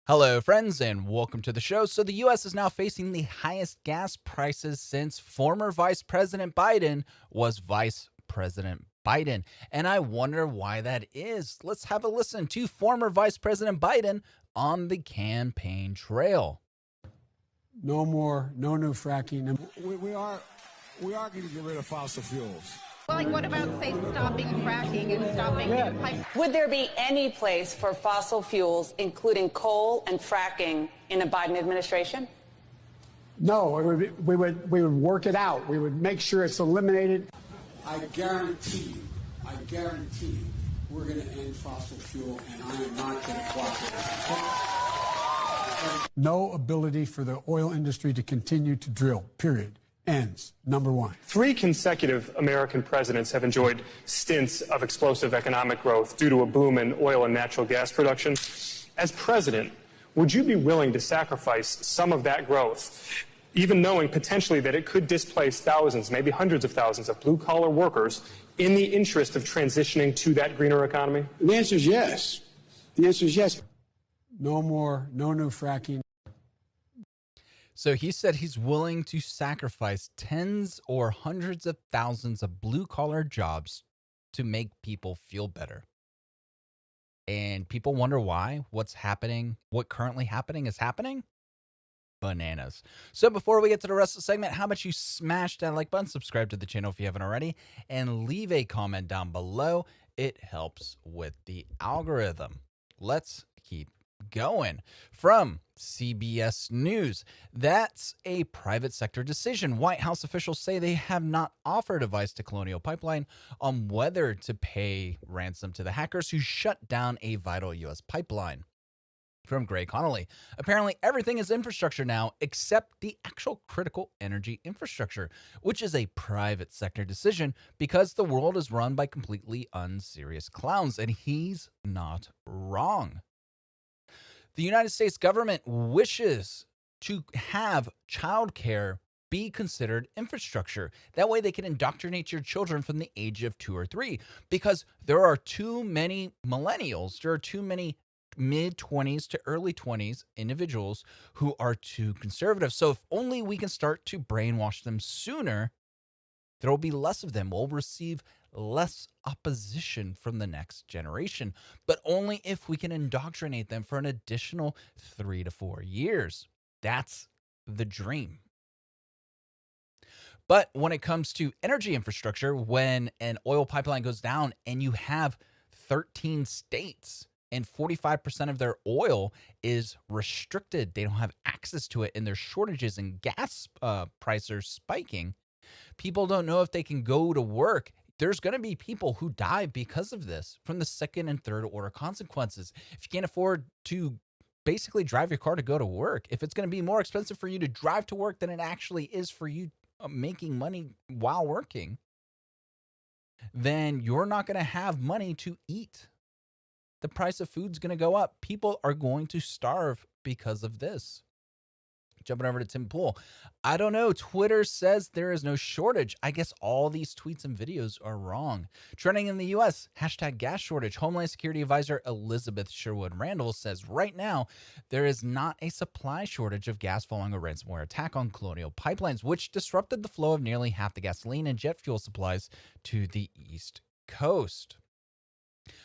Hello, friends, and welcome to the show. So, the U.S. is now facing the highest gas prices since former Vice President Biden was Vice President Biden. And I wonder why that is. Let's have a listen to former Vice President Biden on the campaign trail. No more, no new fracking. We are going to get rid of fossil fuels. Well, like, what about, say, stopping fracking and stopping new pipe? Would there be any place for fossil fuels, including coal and fracking, in a Biden administration? No, we would work it out. We would make sure it's eliminated. I guarantee you, we're going to end fossil fuel, and I am not going to cooperate. No ability for the oil industry to continue to drill, period. Ends. Number one. 3 consecutive American presidents have enjoyed stints of explosive economic growth due to a boom in oil and natural gas production. As president, would you be willing to sacrifice some of that growth, even knowing potentially that it could displace thousands, maybe hundreds of thousands of blue-collar workers in the interest of transitioning to that greener economy? The answer is yes. The answer is yes. No more, no new fracking. So he said he's willing to sacrifice tens or hundreds of thousands of blue-collar jobs to make people feel better. And people wonder why, what's happening, what currently happening is happening. Bananas. So before we get to the rest of the segment, how about you smash that like button, subscribe to the channel if you haven't already, and leave a comment down below. It helps with the algorithm. Let's keep going. From CBS News, that's a private sector decision. White House officials say they have not offered advice to Colonial Pipeline on whether to pay ransom to the hackers who shut down a vital U.S. pipeline. From Gray Connolly, apparently everything is infrastructure now except the actual critical energy infrastructure, which is a private sector decision because the world is run by completely unserious clowns, and he's not wrong. The United States government wishes to have childcare be considered infrastructure. That way they can indoctrinate your children from the age of 2 or 3, because there are too many millennials, there are too many mid-20s to early 20s individuals who are too conservative. So if only we can start to brainwash them sooner, there will be less of them. We'll receive less opposition from the next generation, but only if we can indoctrinate them for an additional 3 to 4 years. That's the dream. But when it comes to energy infrastructure, when an oil pipeline goes down and you have 13 states and 45% of their oil is restricted, they don't have access to it, and there's shortages and gas prices are spiking, people don't know if they can go to work. There's going to be people who die because of this from the second and third order consequences. If you can't afford to basically drive your car to go to work, if it's going to be more expensive for you to drive to work than it actually is for you making money while working, then you're not going to have money to eat. The price of food's going to go up. People are going to starve because of this. Jumping over to Tim Pool. I don't know. Twitter says there is no shortage. I guess all these tweets and videos are wrong. Trending in the U.S., hashtag gas shortage. Homeland Security Advisor Elizabeth Sherwood Randall says right now there is not a supply shortage of gas following a ransomware attack on Colonial Pipelines, which disrupted the flow of nearly half the gasoline and jet fuel supplies to the East Coast.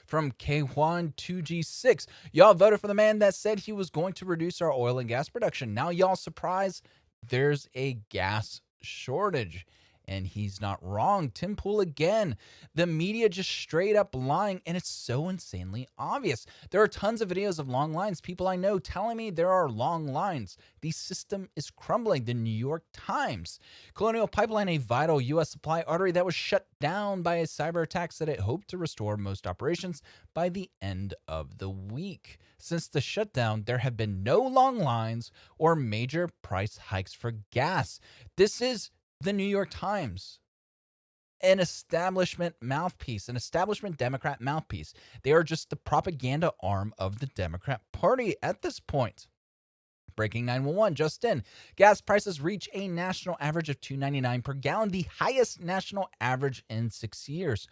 From K1-2G6, y'all voted for the man that said he was going to reduce our oil and gas production. Now y'all surprised there's a gas shortage. And he's not wrong. Tim Pool again. The media just straight up lying, and it's so insanely obvious. There are tons of videos of long lines. People I know telling me there are long lines. The system is crumbling. The New York Times. Colonial Pipeline, a vital U.S. supply artery that was shut down by a cyber attack, said it hoped to restore most operations by the end of the week. Since the shutdown, there have been no long lines or major price hikes for gas. This is the New York Times, an establishment mouthpiece, an establishment Democrat mouthpiece. They are just the propaganda arm of the Democrat Party at this point. Breaking 911 just in. Gas prices reach a national average of $2.99 per gallon, the highest national average in 6 years.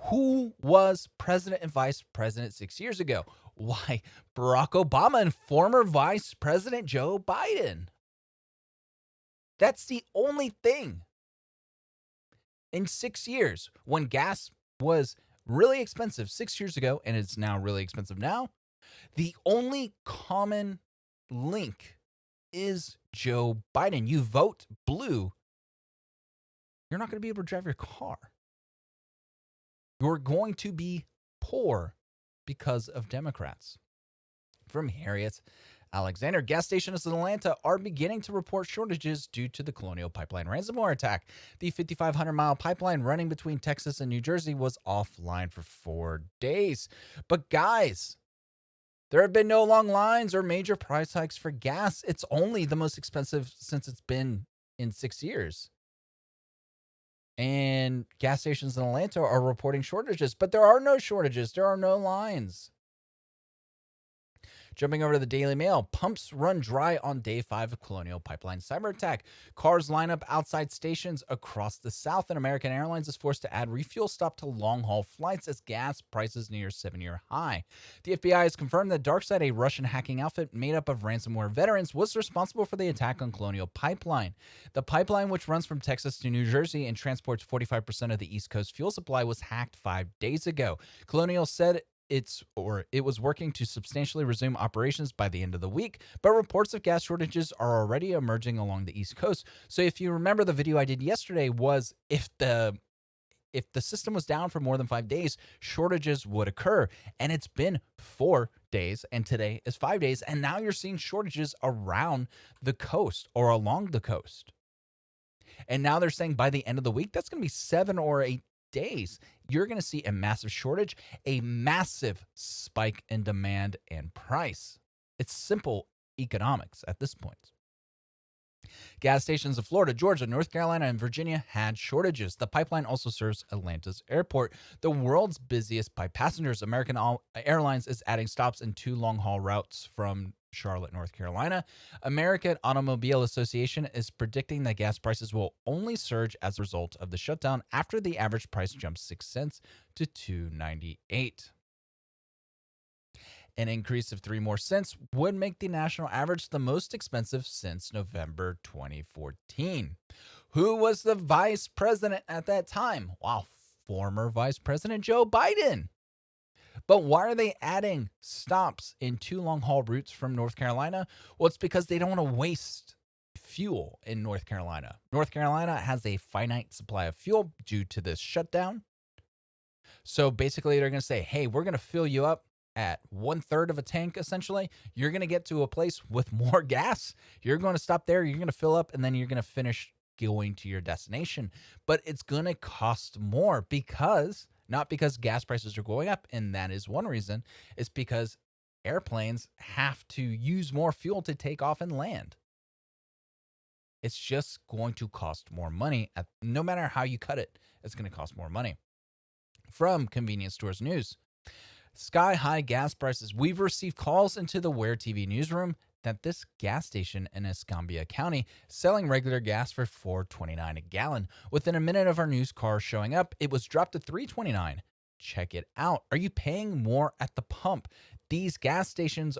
Who was president and vice president 6 years ago? Why, Barack Obama and former Vice President Joe Biden. That's the only thing. In 6 years, when gas was really expensive 6 years ago and it's now really expensive now, the only common link is Joe Biden. You vote blue, you're not going to be able to drive your car. You're going to be poor because of Democrats. From Harriet Alexander, gas stations in Atlanta are beginning to report shortages due to the Colonial Pipeline ransomware attack. The 5,500-mile pipeline running between Texas and New Jersey was offline for 4 days. But guys, there have been no long lines or major price hikes for gas. It's only the most expensive since it's been in 6 years. And gas stations in Atlanta are reporting shortages, but there are no shortages. There are no lines. Jumping over to the Daily Mail, pumps run dry on day 5 of Colonial Pipeline cyber attack. Cars line up outside stations across the South, and American Airlines is forced to add refuel stop to long-haul flights as gas prices near 7-year high. The FBI has confirmed that DarkSide, a Russian hacking outfit made up of ransomware veterans, was responsible for the attack on Colonial Pipeline. The pipeline, which runs from Texas to New Jersey and transports 45% of the East Coast fuel supply, was hacked 5 days ago. Colonial said it was working to substantially resume operations by the end of the week, but reports of gas shortages are already emerging along the East Coast. So if you remember, the video I did yesterday was if the system was down for more than 5 days, shortages would occur. And it's been 4 days, and today is 5 days, and now you're seeing shortages around the coast or along the coast. And now they're saying by the end of the week, that's going to be 7 or 8 days, you're going to see a massive shortage, a massive spike in demand and price. It's simple economics at this point. Gas stations in Florida, Georgia, North Carolina, and Virginia had shortages. The pipeline also serves Atlanta's airport, the world's busiest by passengers. American Airlines is adding stops in 2 long-haul routes from Charlotte, North Carolina. American Automobile Association is predicting that gas prices will only surge as a result of the shutdown after the average price jumps 6 cents to $2.98. An increase of 3 more cents would make the national average the most expensive since November 2014. Who was the vice president at that time? Wow, former Vice President Joe Biden. But why are they adding stops in 2 long-haul routes from North Carolina? Well, it's because they don't want to waste fuel in North Carolina. North Carolina has a finite supply of fuel due to this shutdown. So basically, they're going to say, hey, we're going to fill you up at 1/3 of a tank, essentially. You're going to get to a place with more gas. You're going to stop there. You're going to fill up, and then you're going to finish going to your destination. But it's going to cost more because... not because gas prices are going up, and that is one reason. It's because airplanes have to use more fuel to take off and land. It's just going to cost more money. No matter how you cut it, it's going to cost more money. From Convenience Stores News, sky-high gas prices. We've received calls into the Where TV newsroom that this gas station in Escambia County selling regular gas for $4.29 a gallon. Within a minute of our news car showing up, it was dropped to $3.29. Check it out. Are you paying more at the pump? These gas stations,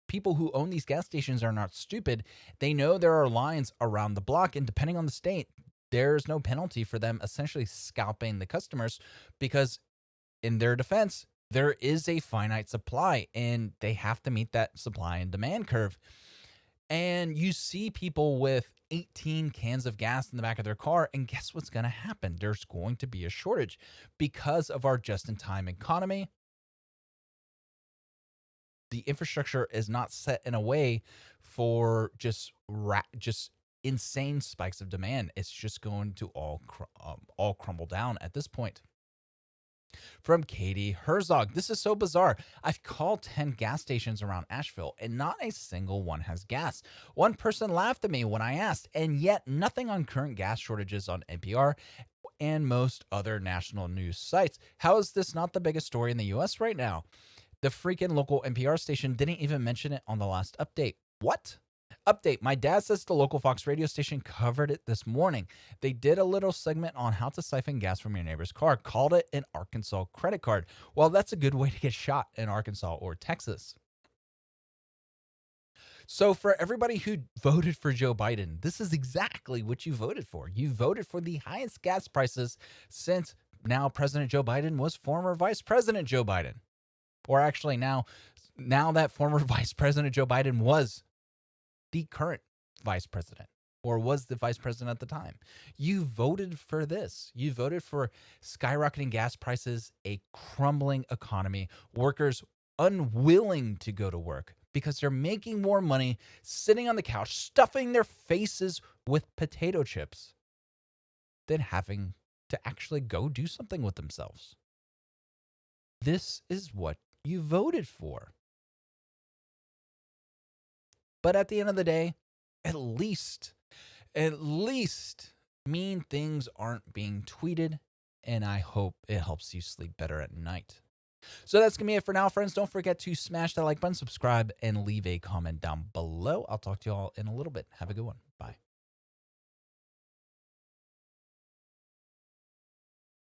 people who own these gas stations are not stupid. They know there are lines around the block, and depending on the state, there's no penalty for them essentially scalping the customers because, in their defense, there is a finite supply and they have to meet that supply and demand curve. And you see people with 18 cans of gas in the back of their car, and guess what's going to happen? There's going to be a shortage because of our just-in-time economy. The infrastructure is not set in a way for just insane spikes of demand. It's just going to all crumble down at this point. From Katie Herzog, this is so bizarre. I've called 10 gas stations around Asheville, and not a single one has gas. One person laughed at me when I asked, and yet nothing on current gas shortages on NPR and most other national news sites. How is this not the biggest story in the U.S. right now? The freaking local NPR station didn't even mention it on the last update. What? Update. My dad says the local Fox radio station covered it this morning. They did a little segment on how to siphon gas from your neighbor's car, called it an Arkansas credit card. Well, that's a good way to get shot in Arkansas or Texas. So for everybody who voted for Joe Biden, this is exactly what you voted for. You voted for the highest gas prices since now President Joe Biden was former Vice President Joe Biden. Or actually now that former Vice President Joe Biden was the current vice president, or was the vice president at the time. You voted for this. You voted for skyrocketing gas prices, a crumbling economy, workers unwilling to go to work because they're making more money sitting on the couch, stuffing their faces with potato chips than having to actually go do something with themselves. This is what you voted for. But at the end of the day, at least mean things aren't being tweeted, and I hope it helps you sleep better at night. So that's going to be it for now, friends. Don't forget to smash that like button, subscribe, and leave a comment down below. I'll talk to you all in a little bit. Have a good one.